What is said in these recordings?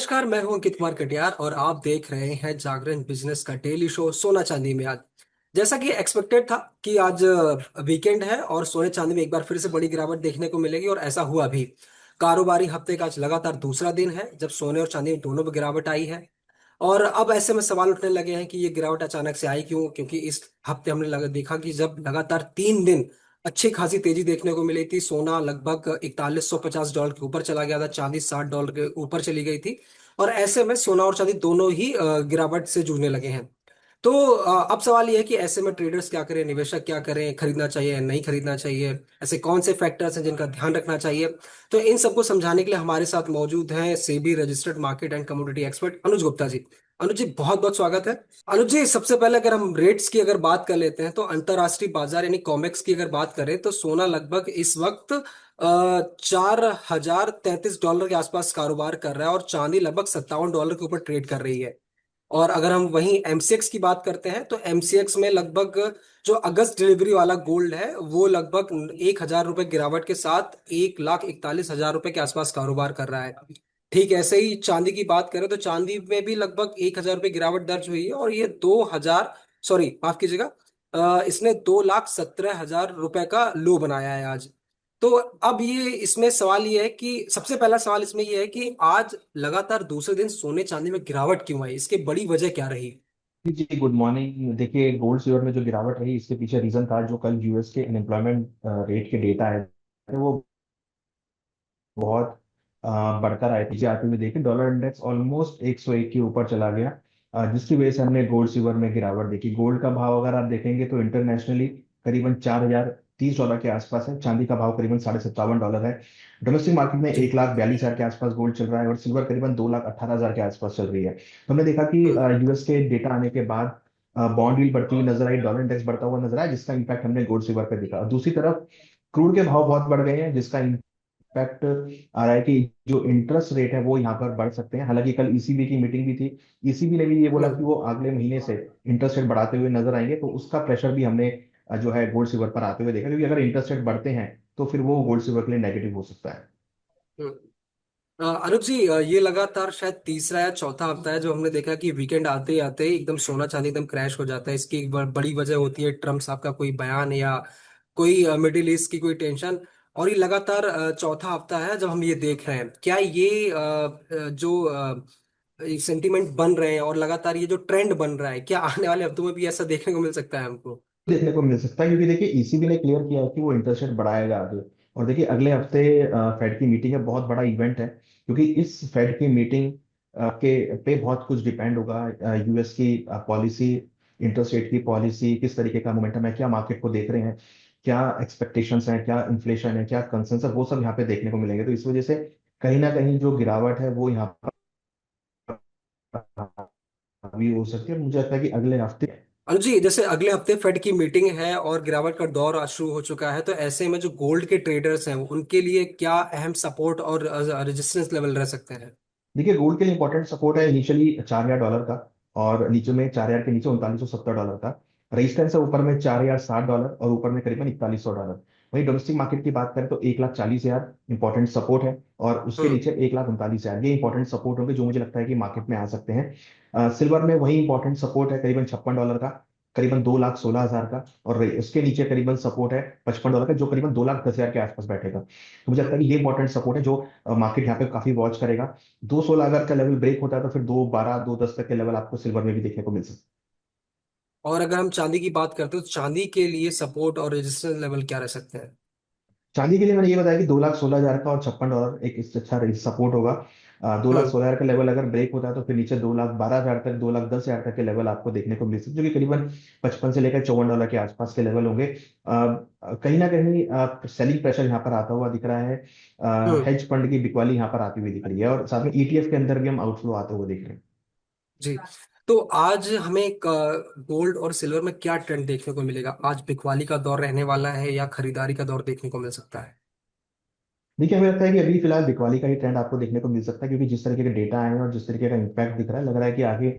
नमस्कार, मैं हूं अंकित कुमार कटियार और आप देख रहे हैं जागरण बिजनेस का डेली शो सोना चांदी में। आज जैसा कि एक्सपेक्टेड था कि आज वीकेंड है और सोने चांदी में एक बार फिर से बड़ी गिरावट देखने को मिलेगी और ऐसा हुआ भी। कारोबारी हफ्ते का आज लगातार दूसरा दिन है जब सोने और चांदी में दोनों में गिरावट आई है। और अब ऐसे में सवाल उठने लगे हैं कि ये गिरावट अचानक से आई क्यों, क्योंकि इस हफ्ते हमने देखा कि जब लगातार 3 दिन अच्छी खासी तेजी देखने को मिली थी। सोना लगभग $4150 के ऊपर चला गया था, चांदी $60 के ऊपर चली गई थी। और ऐसे में सोना और चांदी दोनों ही गिरावट से जूझने लगे हैं। तो अब सवाल यह है कि ऐसे में ट्रेडर्स क्या करें, निवेशक क्या करें, खरीदना चाहिए या नहीं खरीदना चाहिए, ऐसे कौन से फैक्टर्स हैं जिनका ध्यान रखना चाहिए। तो इन सबको समझाने के लिए हमारे साथ मौजूद हैं SEBI registered market and commodity expert Anuj Gupta ji. Anuj ji, बहुत बहुत स्वागत है। अनुज जी, सबसे पहले अगर हम रेट्स की अगर बात कर लेते हैं तो अंतरराष्ट्रीय बाजार यानी कॉमेक्स की अगर बात करें तो सोना लगभग इस वक्त $4033 के आसपास कारोबार कर रहा है और चांदी लगभग $57 के ऊपर ट्रेड कर रही है। और अगर हम वहीं एमसीएक्स की बात करते हैं तो एमसीएक्स में लगभग जो अगस्त डिलीवरी वाला गोल्ड है वो लगभग $1000 गिरावट के साथ $1,41,000 के आसपास कारोबार कर रहा है। ठीक ऐसे ही चांदी की बात करें तो चांदी में भी लगभग $1000 गिरावट दर्ज हुई है और ये 2000, सॉरी माफ कीजिएगा, इसने $2,17,000 का लो बनाया है आज। तो अब ये इसमें सवाल ये है कि सबसे पहला सवाल इसमें ये है कि आज लगातार दूसरे दिन सोने चांदी में गिरावट क्यों आई, इसकी बड़ी वजह क्या रही। जी जी, गुड मॉर्निंग। देखिए, गोल्ड सिल्वर में जो गिरावट रही इसके पीछे रीजन था जो कल यूएस के अनएम्प्लॉयमेंट रेट के डेटा है वो बहुत बढ़कर आए। पीछे आते हुए देखें डॉलर इंडेक्स ऑलमोस्ट 101 के ऊपर चला गया, जिसकी वजह से हमने गोल्ड सिल्वर में गिरावट देखी। गोल्ड का भाव अगर आप देखेंगे तो इंटरनेशनली करीबन $4030 के आसपास है। चांदी का भाव करीबन $57.5 है। डोमेस्टिक मार्केट में जी। 1,42,000 के आसपास गोल्ड चल रहा है और सिल्वर करीबन 2,18,000 के आसपास चल रही है। तो हमने देखा कि हम्म। यूएस के डेटा आने के बाद बॉन्ड यील्ड बढ़ती हुई नजर आई, डॉलर इंडेक्स बढ़ता हुआ नजर आया, जिसका इम्पैक्ट हमने गोल्ड सिल्वर पर दिखा। और दूसरी तरफ क्रूड के भाव बहुत बढ़ गए हैं, जिसका इम्पैक्ट आ रहा है कि जो इंटरेस्ट रेट है वो यहाँ पर बढ़ सकते हैं। हालांकि कल ईसीबी की मीटिंग भी थी, ईसीबी ने भी ये बोला कि हम्म। वो अगले महीने से इंटरेस्ट रेट बढ़ाते हुए नजर आएंगे, तो उसका प्रेशर भी हमने जो है गोल्ड सिल्वर पर आते हुए देखा, क्योंकि अगर इंटरेस्ट रेट बढ़ते हैं तो फिर वो गोल्ड सिल्वर के लिए नेगेटिव हो सकता है। हम्म। अनुप जी, ये लगातार शायद तीसरा या चौथा हफ्ता है जो हमने देखा कि वीकेंड आते ही आते ही एकदम सोना चांदी एकदम क्रैश हो जाता है। इसकी एक बड़ी वजह होती है ट्रम्प साहब का कोई बयान या कोई मिडिल ईस्ट की कोई टेंशन। और ये लगातार चौथा हफ्ता है जब हम ये देख रहे हैं। क्या ये जो सेंटिमेंट बन रहे हैं और लगातार ये जो ट्रेंड बन रहा है, क्या आने वाले हफ्तों में भी ऐसा देखने को मिल सकता है हमको। देखने को मिल सकता है, क्योंकि देखिए ईसीबी ने क्लियर किया है कि वो इंटरेस्ट रेट बढ़ाएगा आगे। और देखिए अगले हफ्ते फेड की मीटिंग है, बहुत बड़ा इवेंट है, क्योंकि इस फेड की मीटिंग के पे बहुत कुछ डिपेंड होगा। यूएस की पॉलिसी, इंटरेस्ट रेट की पॉलिसी, किस तरीके का मोमेंटम है, क्या मार्केट को देख रहे हैं, क्या एक्सपेक्टेशंस हैं, क्या इन्फ्लेशन है, क्या कंसेंसस है, वो सब यहाँ पे देखने को मिलेंगे। तो इस वजह से कहीं ना कहीं जो गिरावट है वो यहाँ पर भी हो सकती है। मुझे लगता है कि अगले हफ्ते अनुज जी, जैसे अगले हफ्ते फेड की मीटिंग है और गिरावट का दौर आज शुरू हो चुका है, तो ऐसे में जो गोल्ड के ट्रेडर्स हैं उनके लिए क्या अहम सपोर्ट और रेजिस्टेंस लेवल रह सकते हैं। देखिए, गोल्ड के लिए इंपॉर्टेंट सपोर्ट है इनिशियली $4,000 का, और नीचे में 4,000 के नीचे $3,970 का। रेजिस्टेंस है ऊपर में $4,060 और ऊपर में करीबन $4,100। वहीं डोमेस्टिक मार्केट की बात करें तो 1,40,000 इंपॉर्टेंट सपोर्ट है, और उसके हम्म। नीचे 1,39,000, ये इंपॉर्टेंट सपोर्ट होंगे जो मुझे लगता है कि मार्केट में आ सकते हैं। सिल्वर में वही इंपॉर्टेंट सपोर्ट है करीबन $56 का, करीबन 2,16,000 का, और उसके नीचे करीबन सपोर्ट है $55 का, जो करीबन 2,10,000 के आसपास बैठेगा। तो मुझे लगता है कि ये इंपॉर्टेंट सपोर्ट है जो मार्केट यहाँ पे काफी वॉच करेगा। 2,16 अगर का लेवल ब्रेक होता है तो फिर 2,12 2,10 तक के लेवल आपको सिल्वर में भी देखने को मिल सकते और अगर हम चांदी की बात करते हैं तो चांदी के लिए सपोर्ट और रेजिस्टेंस लेवल क्या रह सकते हैं। हैं। चांदी के लिए मैंने ये बताया कि 2,16,000 का और $56 एक इससे अच्छा सपोर्ट होगा। दो लाख हम्म। सोलह हजार का लेवल अगर ब्रेक होता है तो फिर नीचे 2,12,000 तक, 2,10,000 तक के लेवल आपको देखने को मिल सकते हैं, जो कि करीबन 55 से लेकर $54 के आसपास के लेवल होंगे। कहीं ना कहीं सेलिंग प्रेशर यहाँ पर आता हुआ दिख रहा है। हम्म। हेज फंड की बिकवाली यहाँ पर आती हुई दिख रही है, और साथ में ईटीएफ के अंदर भी हम आउटफ्लो आते हुए देख रहे हैं। जी। तो आज हमें गोल्ड और सिल्वर में क्या ट्रेंड देखने को मिलेगा, आज बिकवाली का दौर रहने वाला है या खरीदारी का दौर देखने को मिल सकता है। देखिए, हमें लगता है कि अभी फिलहाल बिकवाली का ही ट्रेंड आपको देखने को मिल सकता है, क्योंकि जिस तरीके के डेटा आए हैं और जिस तरीके का इम्पैक्ट दिख रहा है, लग रहा है कि आगे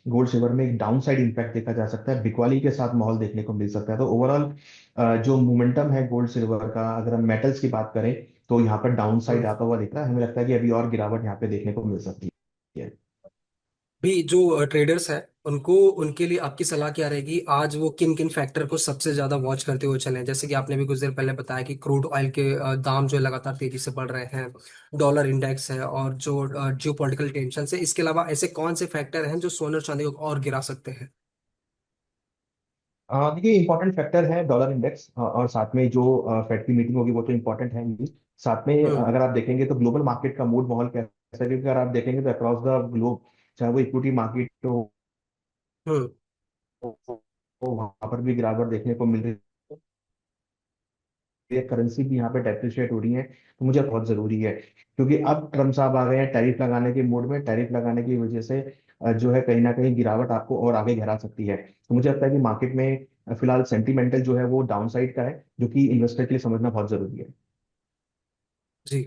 गोल्ड सिल्वर में एक डाउन साइड इम्पैक्ट देखा जा सकता है, बिकवाली के साथ माहौल देखने को मिल सकता है। तो ओवरऑल जो मोमेंटम है गोल्ड सिल्वर का, अगर हम मेटल्स की बात करें तो यहाँ पर डाउन साइड हम्म। आता हुआ दिख रहा है। हमें लगता है कि अभी और गिरावट यहाँ पे देखने को मिल सकती है। भी जो ट्रेडर्स हैं उनको, उनके लिए आपकी सलाह क्या रहेगी? आज वो किन किन फैक्टर को सबसे ज्यादा वॉच करते हुए चलें? जैसे कि आपने भी कुछ देर पहले बताया कि क्रूड ऑयल के दाम जो है लगातार तेजी से बढ़ रहे हैं, डॉलर इंडेक्स है, और जो जियो पॉलिटिकल टेंशन है। इसके अलावा ऐसे कौन से फैक्टर हैं जो सोने और चांदी को और गिरा सकते हैं? देखिए इंपॉर्टेंट फैक्टर है डॉलर इंडेक्स, और साथ में जो फेड की मीटिंग होगी वो तो इम्पोर्टेंट है ही। साथ में हम्म। अगर आप देखेंगे तो ग्लोबल मार्केट का मूड माहौल कैसा है, क्योंकि अगर आप देखेंगे तो अक्रॉस द ग्लोब, चाहे वो इक्विटी मार्केट हो, हम्म। वहां पर भी गिरावट देखने को मिल रही है, करेंसी भी यहाँ पे डेप्रिशिएट हो रही है। तो मुझे बहुत जरूरी है, क्योंकि अब ट्रम्प साहब आ गए हैं टैरिफ लगाने के मूड में। टैरिफ लगाने की वजह से जो है कहीं ना कहीं गिरावट आपको और आगे गिरा सकती है। तो मुझे लगता है कि मार्केट में फिलहाल सेंटीमेंटल जो है वो डाउन साइड का है, जो कि इन्वेस्टर के लिए समझना बहुत जरूरी है। जी।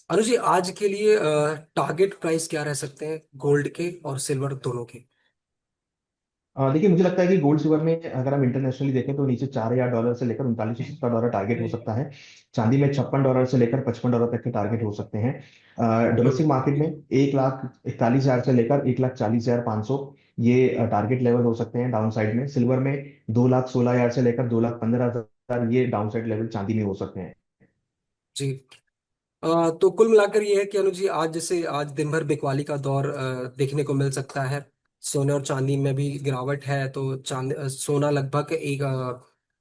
अनुज जी, आज के लिए टारगेट प्राइस क्या रह सकते हैं गोल्ड के और सिल्वर दोनों के? देखिए मुझे लगता है कि गोल्ड सिल्वर में अगर हम इंटरनेशनली देखें तो नीचे $4,000 से लेकर $3970 टारगेट हो सकता है। चांदी में $56 से लेकर $55 तक के टारगेट हो सकते हैं। हम्म। डोमेस्टिक मार्केट में 1,41,000 से लेकर 1,40,500 ये टारगेट लेवल हो सकते हैं डाउन साइड में। सिल्वर में 2,16,000 से लेकर 2,15,000 ये डाउन साइड लेवल चांदी में हो सकते हैं। जी। तो कुल मिलाकर ये है कि अनुज जी, आज जैसे आज दिन भर बिकवाली का दौर देखने को मिल सकता है। सोने और चांदी में भी गिरावट है। तो सोना लगभग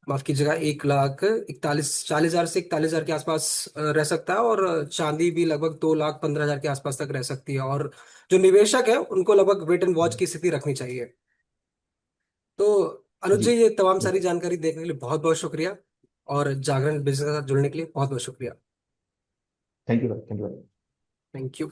माफ कीजिएगा, 1,41,40,000 से 41,000 के आसपास रह सकता है, और चांदी भी लगभग 2,15,000 के आसपास तक रह सकती है। और जो निवेशक है उनको लगभग वेट एंड वॉच की स्थिति रखनी चाहिए। तो अनुज जी जी, ये तमाम सारी जानकारी देखने के लिए बहुत बहुत शुक्रिया, और जागरण बिजनेस के साथ जुड़ने के लिए बहुत बहुत शुक्रिया। Thank you, thank you. Thank you.